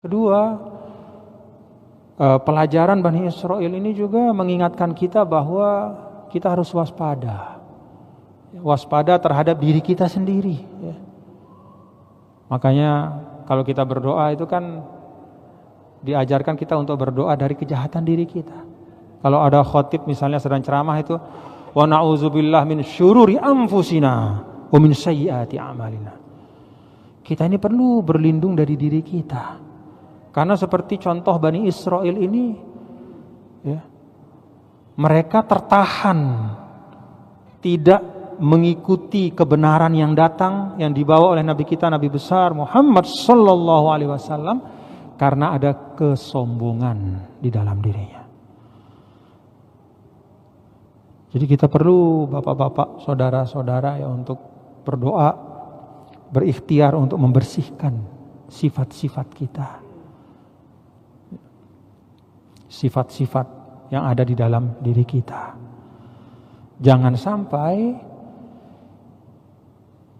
Kedua, pelajaran Bani Israel ini juga mengingatkan kita bahwa kita harus waspada. Waspada terhadap diri kita sendiri. Ya. Makanya kalau kita berdoa itu kan diajarkan kita untuk berdoa dari kejahatan diri kita. Kalau ada khatib misalnya sedang ceramah itu, wa na'udzubillah min syururi anfusina wa min sayyiati a'malina. Kita ini perlu berlindung dari diri kita. Karena seperti contoh Bani Israel ini, ya, mereka tertahan, tidak mengikuti kebenaran yang datang, yang dibawa oleh Nabi kita, Nabi besar Muhammad sallallahu alaihi wasallam, karena ada kesombongan di dalam dirinya. Jadi kita perlu bapak-bapak, saudara-saudara ya untuk berdoa, berikhtiar untuk membersihkan sifat-sifat kita. Sifat-sifat yang ada di dalam diri kita. Jangan sampai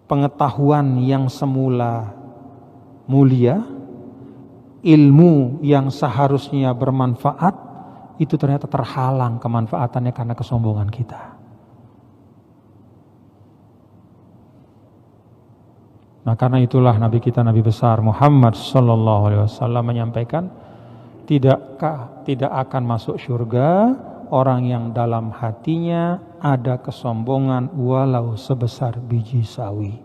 pengetahuan yang semula mulia, ilmu yang seharusnya bermanfaat, itu ternyata terhalang kemanfaatannya karena kesombongan kita. Nah, karena itulah Nabi kita, Nabi besar Muhammad sallallahu alaihi wasallam menyampaikan, tidak akan masuk surga orang yang dalam hatinya ada kesombongan walau sebesar biji sawi.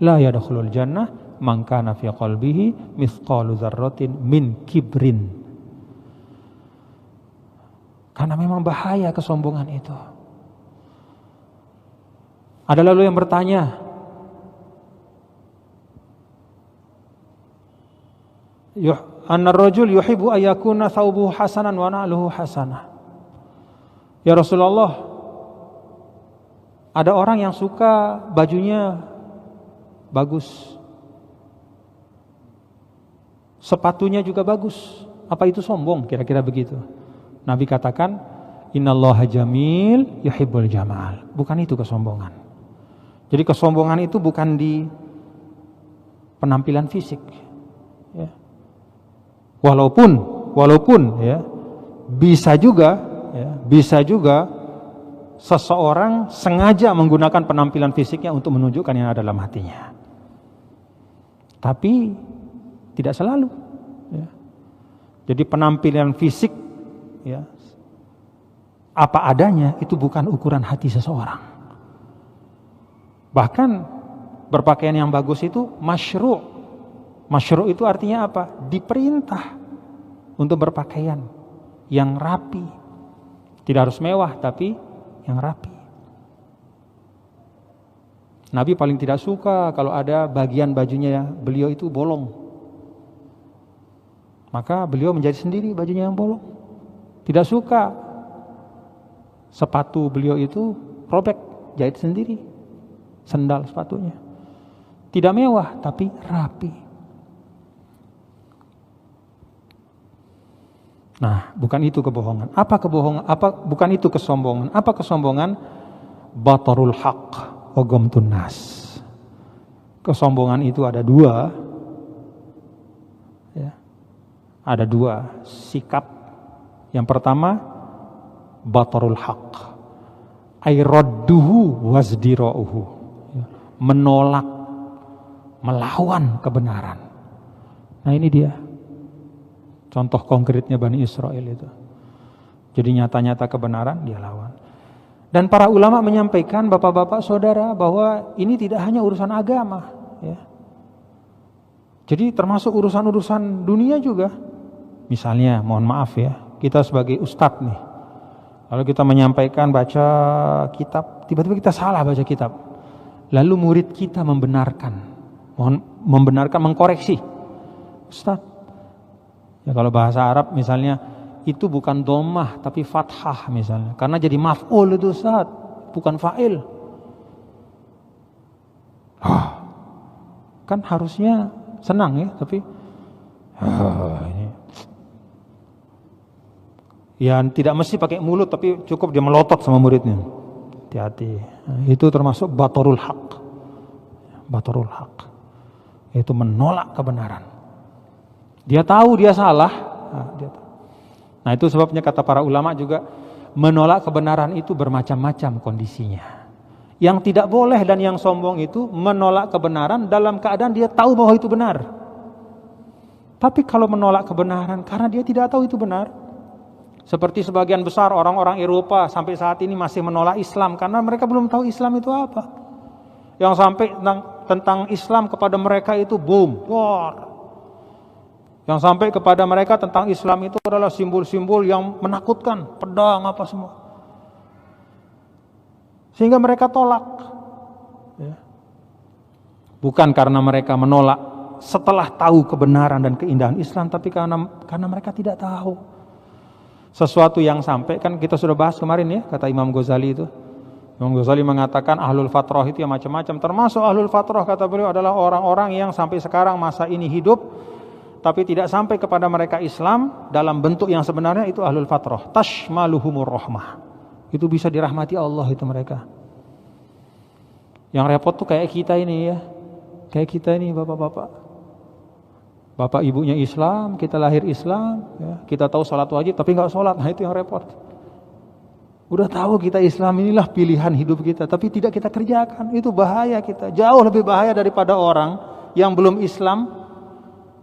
La yadkhulul jannah man kana fi qalbihi mithqalu dzarratin min kibrin. Karena memang bahaya kesombongan itu. Ada lalu yang bertanya, anna rajul yuhibbu ayyakuna thawbuhu hasanan wa na'luhu hasanah. Ya Rasulullah, ada orang yang suka bajunya bagus, sepatunya juga bagus. Apa itu sombong? Kira-kira begitu. Nabi katakan, innallaha jamil yuhibbul jamal. Bukan itu kesombongan. Jadi kesombongan itu bukan di penampilan fisik. Ya. Walaupun ya, bisa juga seseorang sengaja menggunakan penampilan fisiknya untuk menunjukkan yang ada dalam hatinya. Tapi tidak selalu. Ya. Jadi penampilan fisik, ya, apa adanya itu bukan ukuran hati seseorang. Bahkan berpakaian yang bagus itu masyru'. Masyru' itu artinya apa? Diperintah untuk berpakaian yang rapi. Tidak harus mewah, tapi yang rapi. Nabi paling tidak suka kalau ada bagian bajunya beliau itu bolong. Maka beliau menjahit sendiri bajunya yang bolong. Tidak suka sepatu beliau itu robek, jahit sendiri sendal sepatunya. Tidak mewah, tapi rapi. Nah, bukan itu kebohongan. Apa kebohongan? Bukan itu kesombongan. Apa kesombongan? Batarul haq wa ghamtun nas. Kesombongan itu ada dua. Ya. Ada dua sikap. Yang pertama, batarul haq. Ay radduhu wazdira'uhu. Menolak, melawan kebenaran. Nah, ini dia. Contoh konkretnya Bani Israel itu. Jadi nyata-nyata kebenaran dia lawan. Dan para ulama menyampaikan, bapak-bapak saudara, bahwa ini tidak hanya urusan agama, ya. Jadi termasuk urusan-urusan dunia juga. Misalnya, mohon maaf ya, kita sebagai ustadz nih, lalu kita menyampaikan baca kitab, tiba-tiba kita salah baca kitab. Lalu murid kita mengkoreksi. Ustadz, ya kalau bahasa Arab misalnya itu bukan dhammah tapi fathah misalnya. Karena jadi maf'ul itu Ustaz, bukan fa'il. Kan harusnya senang ya, tapi ini. Ya tidak mesti pakai mulut, tapi cukup dia melotot sama muridnya. Hati-hati. Nah, itu termasuk batarul haq. Batarul haq. Itu menolak kebenaran. Dia tahu dia salah. Nah itu sebabnya kata para ulama juga, menolak kebenaran itu bermacam-macam kondisinya. Yang tidak boleh dan yang sombong itu menolak kebenaran dalam keadaan dia tahu bahwa itu benar. Tapi kalau menolak kebenaran karena dia tidak tahu itu benar, seperti sebagian besar orang-orang Eropa sampai saat ini masih menolak Islam karena mereka belum tahu Islam itu apa. Yang sampai tentang Islam kepada mereka itu bom, war. Yang sampai kepada mereka tentang Islam itu adalah simbol-simbol yang menakutkan, pedang apa semua. Sehingga mereka tolak. Ya. Bukan karena mereka menolak setelah tahu kebenaran dan keindahan Islam, tapi karena mereka tidak tahu. Sesuatu yang sampai, kan kita sudah bahas kemarin ya, kata Imam Ghazali itu. Imam Ghazali mengatakan ahlul fatrah itu yang macam-macam. Termasuk ahlul fatrah, kata beliau, adalah orang-orang yang sampai sekarang masa ini hidup, tapi tidak sampai kepada mereka Islam dalam bentuk yang sebenarnya, itu ahlul fatrah. Tashmaluhumur rahmah. Itu bisa dirahmati Allah itu mereka. Yang repot tuh kayak kita ini ya. Kayak kita ini bapak-bapak. Bapak ibunya Islam, kita lahir Islam, ya. Kita tahu sholat wajib tapi nggak sholat, nah itu yang repot. Udah tahu kita Islam inilah pilihan hidup kita, tapi tidak kita kerjakan, itu bahaya kita. Jauh lebih bahaya daripada orang yang belum Islam,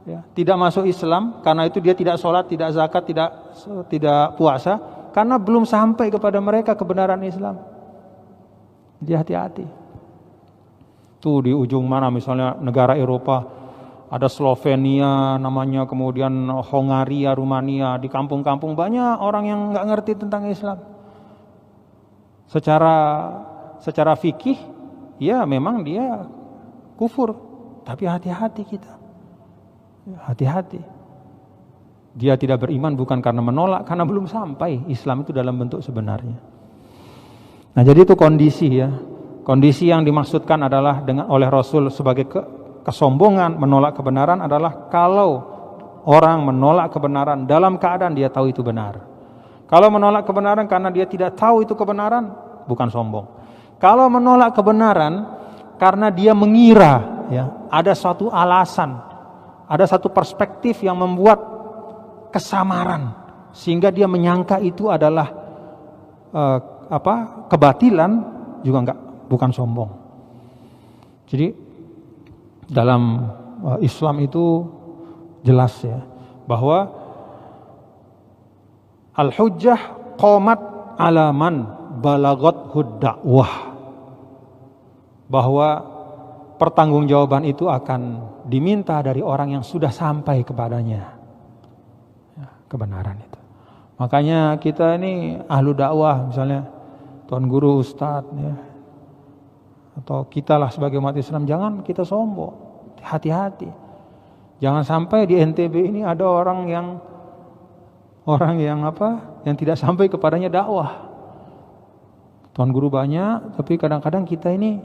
ya, tidak masuk Islam, karena itu dia tidak sholat, tidak zakat, tidak puasa, karena belum sampai kepada mereka kebenaran Islam. Dia hati-hati. Tuh di ujung mana misalnya negara Eropa, ada Slovenia namanya, kemudian Hongaria, Rumania, di kampung-kampung banyak orang yang nggak ngerti tentang Islam. Secara fikih, ya memang dia kufur, tapi hati-hati kita, hati-hati. Dia tidak beriman bukan karena menolak, karena belum sampai Islam itu dalam bentuk sebenarnya. Nah jadi itu kondisi ya, kondisi yang dimaksudkan adalah oleh Rasul sebagai kesombongan menolak kebenaran adalah kalau orang menolak kebenaran dalam keadaan dia tahu itu benar. Kalau menolak kebenaran karena dia tidak tahu itu kebenaran, bukan sombong. Kalau menolak kebenaran karena dia mengira ya, ada suatu alasan, ada satu perspektif yang membuat kesamaran sehingga dia menyangka itu adalah kebatilan, juga bukan sombong. Jadi dalam Islam itu jelas ya bahwa al-hujjah qamat ala man balaghut dakwah, bahwa pertanggungjawaban itu akan diminta dari orang yang sudah sampai kepadanya ya, kebenaran itu. Makanya kita ini ahlu dakwah, misalnya tuan guru, ustadz ya, atau kita lah sebagai umat Islam, jangan kita sombong, hati-hati. Jangan sampai di NTB ini ada orang yang tidak sampai kepadanya dakwah. Tuan guru banyak, tapi kadang-kadang kita ini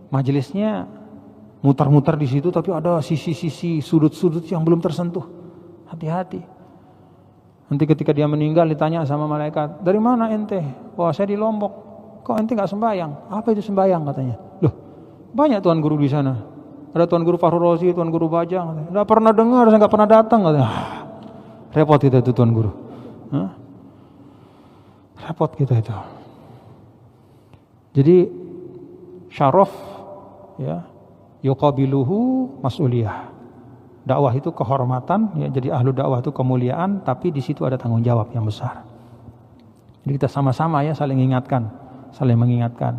majelisnya mutar-mutar di situ, tapi ada sisi-sisi, sudut-sudut yang belum tersentuh. Hati-hati. Nanti ketika dia meninggal ditanya sama malaikat, dari mana ente? Wah, saya di Lombok. Kok ente nggak sembahyang? Apa itu sembahyang katanya? Loh, banyak tuan guru di sana. Ada tuan guru Fahru Rozi, tuan guru Bajang. Nggak pernah dengar, saya nggak pernah datang katanya. Repot kita itu tuan guru. Repot kita itu. Jadi syaraf ya, yuqabiluhu mas'uliyah. Dakwah itu kehormatan ya, jadi ahlu dakwah itu kemuliaan, tapi di situ ada tanggung jawab yang besar. Jadi kita sama-sama ya saling mengingatkan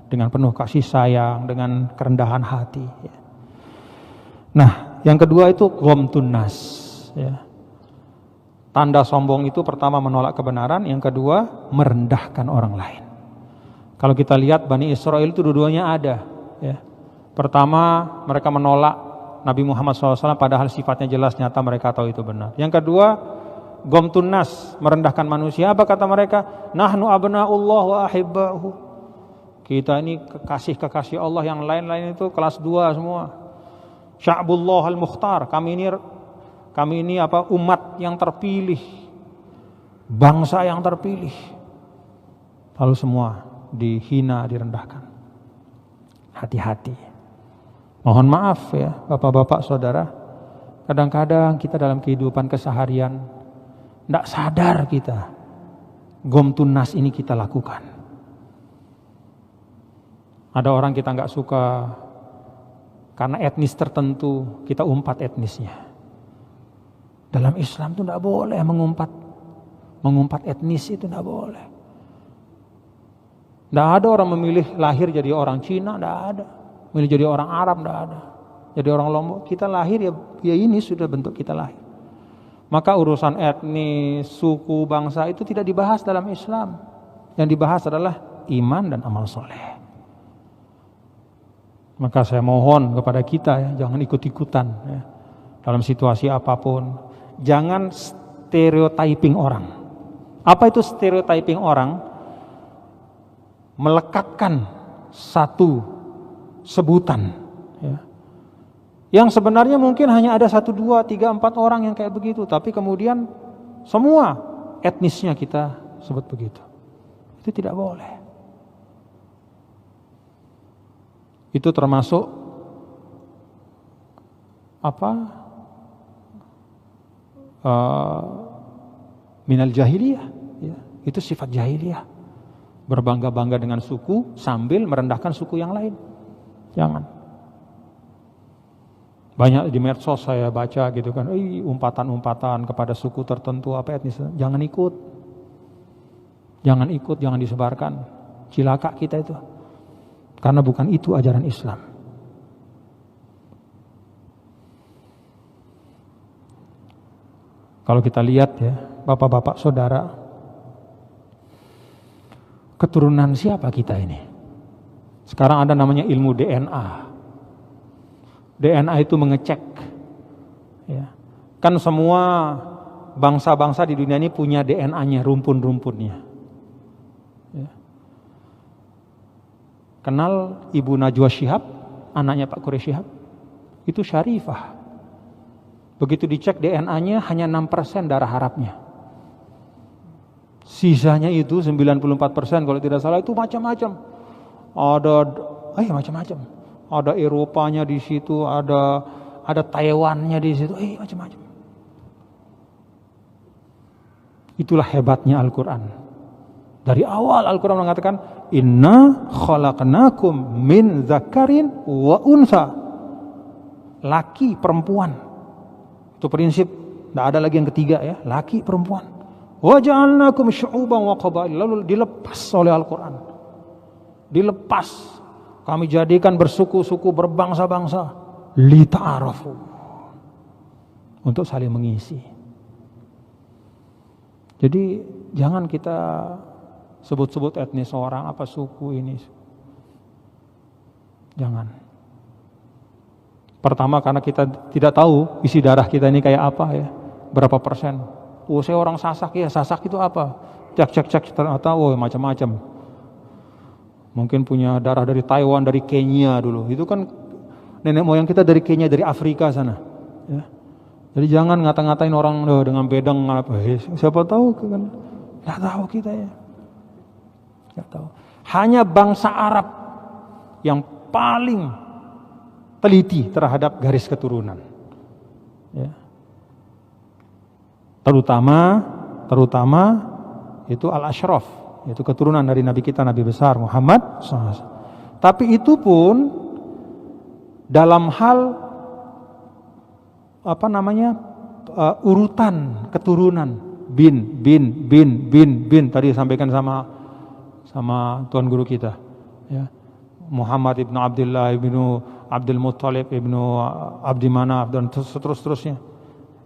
dengan penuh kasih sayang, dengan kerendahan hati ya. Nah, yang kedua itu ghamtun nas ya. Tanda sombong itu pertama menolak kebenaran, yang kedua merendahkan orang lain. Kalau kita lihat Bani Israel itu dua-duanya ada ya. Pertama mereka menolak Nabi Muhammad SAW padahal sifatnya jelas nyata mereka tahu itu benar. Yang kedua ghamtun nas, merendahkan manusia. Apa kata mereka? Nahnu abna'ullah wa ahibbahu. Kita ini kekasih Allah, yang lain-lain itu kelas 2 semua. Sya'bullah al-mukhtar, kami ini umat yang terpilih, bangsa yang terpilih. Lalu semua dihina, direndahkan. Hati-hati. Mohon maaf ya Bapak-bapak saudara, Kadang-kadang kita dalam kehidupan keseharian tidak sadar kita gomtunas ini kita lakukan. Ada orang kita nggak suka karena etnis tertentu, kita umpat etnisnya. Dalam Islam itu tidak boleh mengumpat etnis, itu tidak boleh. Tidak ada orang memilih lahir jadi orang Cina, tidak ada. Memilih jadi orang Arab, tidak ada. Jadi orang Lombok, kita lahir ya ini sudah bentuk kita lahir. Maka urusan etnis, suku, bangsa itu tidak dibahas dalam Islam. Yang dibahas adalah iman dan amal soleh. Maka saya mohon kepada kita ya, jangan ikut-ikutan ya, dalam situasi apapun. Jangan stereotyping orang. Apa itu stereotyping orang? Melekatkan satu sebutan ya, yang sebenarnya mungkin hanya ada 1, 2, 3, 4 orang yang kayak begitu, tapi kemudian semua etnisnya kita sebut begitu. Itu tidak boleh. Itu termasuk minal jahiliyah ya. Itu sifat jahiliyah, berbangga-bangga dengan suku sambil merendahkan suku yang lain. Jangan. Banyak di medsos saya baca gitu kan, umpatan-umpatan kepada suku tertentu apa etnis. Jangan ikut, jangan disebarkan. Cilaka kita itu. Karena bukan itu ajaran Islam. Kalau kita lihat ya, bapak-bapak saudara, keturunan siapa kita ini? Sekarang ada namanya ilmu DNA. DNA itu mengecek. Ya. Kan semua bangsa-bangsa di dunia ini punya DNA-nya, rumpun-rumpunnya. Ya. Kenal Ibu Najwa Shihab, anaknya Pak Quraish Shihab? Itu syarifah. Begitu dicek DNA-nya hanya 6% darah Arabnya. Sisanya itu 94% kalau tidak salah itu macam-macam. Macam-macam. Ada Eropanya di situ, ada Taiwannya di situ, macam-macam. Itulah hebatnya Al-Quran. Dari awal Al-Quran mengatakan inna khalaqnakum min dzakarin wa unsa. Laki perempuan. Itu prinsip, tidak ada lagi yang ketiga ya, laki perempuan. Wa ja'alnakum syu'uban wa qabail. Lalu dilepas oleh Al-Quran. Dilepas. Kami jadikan bersuku-suku, berbangsa-bangsa. Lita'arafu. Untuk saling mengisi. Jadi jangan kita sebut-sebut etnis orang, apa suku ini. Jangan. Pertama karena kita tidak tahu isi darah kita ini kayak apa ya. Berapa persen. Saya orang Sasak ya, Sasak itu apa? Cek ternyata macam-macam. Mungkin punya darah dari Taiwan, dari Kenya dulu. Itu kan nenek moyang kita dari Kenya, dari Afrika sana. Ya. Jadi jangan ngata-ngatain orang dengan bedang apa. Siapa tahu kan? Nggak tahu kita ya. Nggak tahu. Hanya bangsa Arab yang paling teliti terhadap garis keturunan. Ya. Terutama itu al-ashraf, yaitu keturunan dari Nabi kita, Nabi besar Muhammad SAW. Tapi itu pun dalam hal urutan keturunan bin tadi disampaikan sama tuan guru kita ya. Muhammad ibnu Abdullah ibnu Abdul Muttalib ibnu Abdi Manaf dan seterusnya.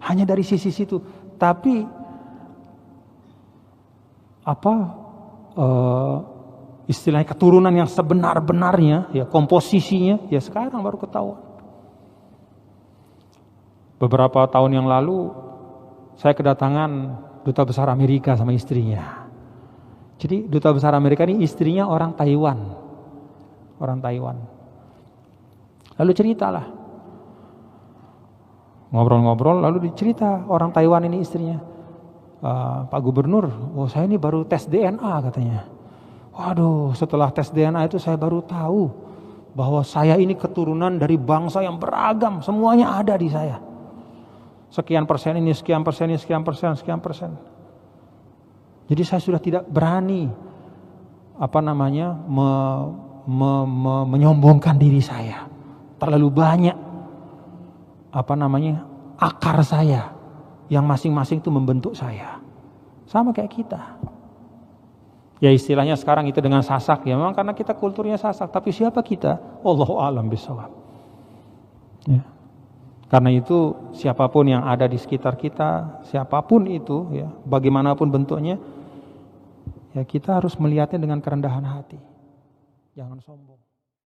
Hanya dari sisi situ. Tapi istilahnya keturunan yang sebenar-benarnya ya, komposisinya ya sekarang baru ketahuan. Beberapa tahun yang lalu saya kedatangan duta besar Amerika sama istrinya. Jadi duta besar Amerika ini istrinya orang Taiwan. Lalu ceritalah. Ngobrol-ngobrol lalu dicerita orang Taiwan ini istrinya. Pak Gubernur, saya ini baru tes DNA katanya. Waduh, setelah tes DNA itu saya baru tahu bahwa saya ini keturunan dari bangsa yang beragam, semuanya ada di saya. sekian persen ini, sekian persen ini, sekian persen, sekian persen. Jadi saya sudah tidak berani menyombongkan diri saya. Terlalu banyak akar saya yang masing-masing itu membentuk saya. Sama kayak kita. Ya istilahnya sekarang itu dengan sasak ya, memang karena kita kulturnya sasak, tapi siapa kita? Wallahu a'lam bishawab. Ya. Karena itu siapapun yang ada di sekitar kita, siapapun itu ya, bagaimanapun bentuknya, ya kita harus melihatnya dengan kerendahan hati. Jangan sombong.